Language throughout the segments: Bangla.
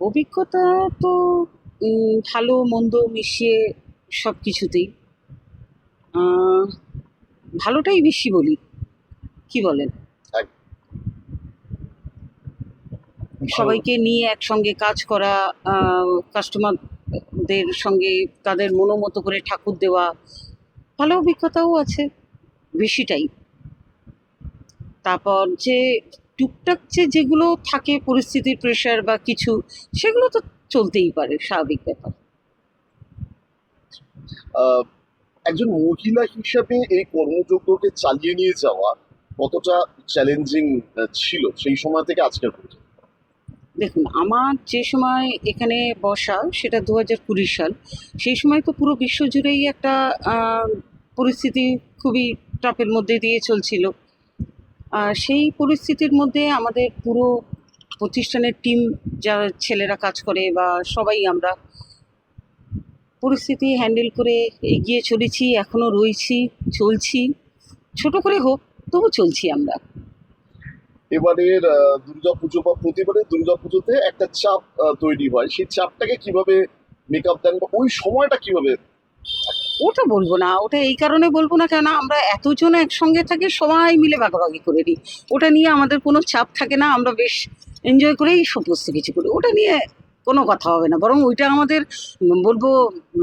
অভিজ্ঞতা তো ভালো মন্দ মিশিয়ে সব কিছুতেই ভালোটাই বেশি বলি, কি বলেন? এক- ভালো। সবাইকে নিয়ে একসঙ্গে কাজ করা, কাস্টমারদের সঙ্গে তাদের মনোমতো করে ঠাকুর দেওয়া, ভালো অভিজ্ঞতাও আছে বেশিটাই। তারপর যে টুকটাক যেগুলো থাকে পরিস্থিতির প্রেশার বা কিছু, সেগুলো তো চলতেই পারে, স্বাভাবিক ব্যাপার। আহ, একজন মহিলা হিসাবে এই কর্মযজ্ঞকে চালিয়ে নিয়ে যাওয়া কতটা চ্যালেঞ্জিং ছিল সেই সময় থেকে আজকের পর্যন্ত? দেখুন, আমার যে সময় এখানে বসা সেটা 2020 সাল। সেই সময় তো পুরো বিশ্বজুড়েই একটা পরিস্থিতি খুবই চাপের মধ্যে দিয়ে চলছিল। সেই পরিস্থিতির মধ্যে আমাদের পুরো প্রতিষ্ঠানের টিম, যা ছেলেরা কাজ করে বা সবাই আমরা পরিস্থিতি হ্যান্ডেল করে এগিয়ে চলেছি, এখনও রয়েছি, চলছি, ছোট করে হোক তবু চলছি আমরা। এবারের দুর্গাপুজো বা প্রতিবারের দুর্গাপুজোতে একটা চাপ তৈরি হয়, সেই চাপটাকে কিভাবে মেকআপ দেন বা ওই সময়টা কিভাবে? ওটা বলবো না, ওটা এই কারণে বলবো না কেন, আমরা এতজন একসঙ্গে থাকি, সবাই মিলে ভাগাভাগি করে নিই। ওটা নিয়ে আমাদের কোনো চাপ থাকে না, আমরা বেশ এনজয় করেই সমস্ত কিছু করি। ওটা নিয়ে কোনো কথা হবে না, বরং ওইটা আমাদের বলবো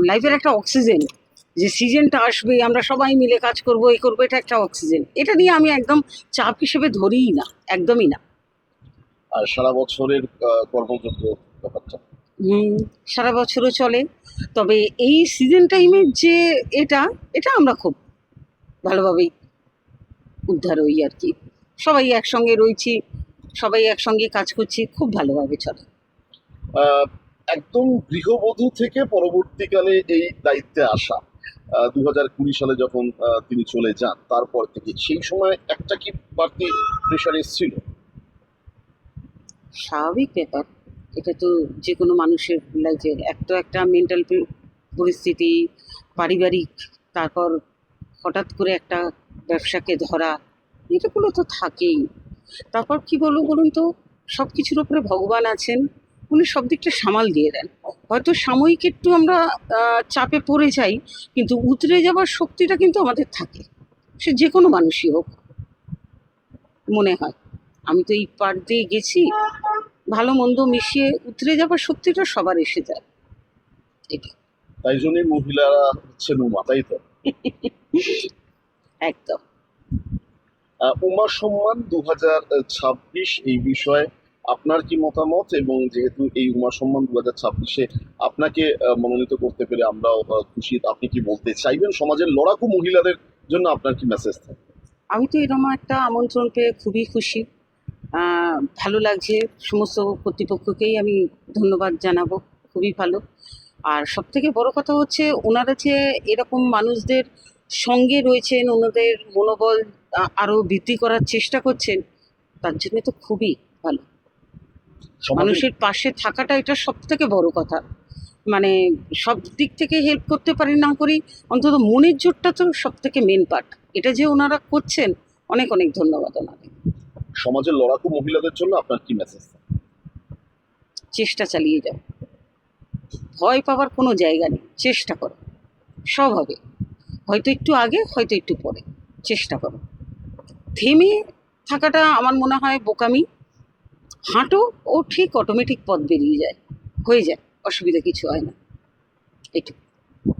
লাইফের একটা অক্সিজেন। যে সিজনটা আসবে, আমরা সবাই মিলে কাজ করবো, এই করবো, এটা একটা অক্সিজেন। এটা নিয়ে আমি একদম চাপ হিসেবে ধরিই না, একদমই না। আর সারা বছরের কর্মযজ্ঞ ব্যাপারটা সারা বছরও চলে, তবে এই সিজন টাইমের যে এটা এটা আমরা খুব ভালোভাবেই উদ্ধার হই আর কি। সবাই একসঙ্গে রয়েছি, সবাই একসঙ্গে কাজ করছি, খুব ভালোভাবে চলে। আহ, একদম গৃহবধূ থেকে পরবর্তীকালে এই দায়িত্বে আসা, 2020 সালে যখন তিনি চলে যান, তারপর থেকে সেই সময় একটা কি বাড়তি প্রেশার এসেছিল? স্বাভাবিক ব্যাপার, এটা তো যে কোনো মানুষের লাইফের একটা মেন্টাল পরিস্থিতি, পারিবারিক, তারপর হঠাৎ করে একটা ব্যবসাকে ধরা, এটাগুলো তো থাকেই। তারপর কি বলবো বলুন তো, সব কিছুর উপরে ভগবান আছেন, উনি সব দিকটা সামাল দিয়ে দেন। হয়তো সাময়িক একটু আমরা চাপে পড়ে যাই, কিন্তু উতরে যাবার শক্তিটা কিন্তু আমাদের থাকে, সে যে কোনো মানুষই হোক। মনে হয় আমি তো এই পার দিয়ে গেছি, ভালো মন্দ মিশিয়ে উতরে যাবার শক্তিটা সবার এসে যায়। এটা তাই জন্যই মহিলারা হচ্ছে উমা, তাই তো? একদম। উমা সম্মান 2026, এই বিষয়ে আপনার কি মতামত? এবং যেহেতু এই উমা সম্মান 2026-এ আপনাকে মনোনীত করতে পেরে আমরাও খুশি, আপনি কি বলতে চাইবেন সমাজের লড়াকু মহিলাদের জন্য? আপনার কি মেসেজ থাকে? আমি তো এরকম একটা আমন্ত্রণ পেয়ে খুবই খুশি, ভালো লাগছে। সমস্ত কর্তৃপক্ষকেই আমি ধন্যবাদ জানাবো, খুবই ভালো। আর সবথেকে বড় কথা হচ্ছে, ওনারা যে এরকম মানুষদের সঙ্গে রয়েছেন, ওনাদের মনোবল আরও বৃদ্ধি করার চেষ্টা করছেন, তার জন্য তো খুবই ভালো। সমাজের মানুষের পাশে থাকাটা এটা সবথেকে বড় কথা। মানে সব দিক থেকে হেল্প করতে পারি না করি, অন্তত মনের জোরটা তো সবথেকে মেন পার্ট। এটা যে ওনারা করছেন, অনেক অনেক ধন্যবাদ ওনাদের। সমাজের লড়াকু মহিলাদের জন্য আপনার কি মেসেজ? চেষ্টা চালিয়ে যাও, ভয় পাওয়ার কোনো জায়গা নেই, চেষ্টা করো, সব হবে। হয়তো একটু আগে, হয়তো একটু পরে, চেষ্টা করো। থেমে থাকাটা আমার মনে হয় বোকামি। হাঁটো, ও ঠিক অটোমেটিক পথ বেরিয়ে যায়, হয়ে যায়, অসুবিধা কিছু হয় না। এটুকু।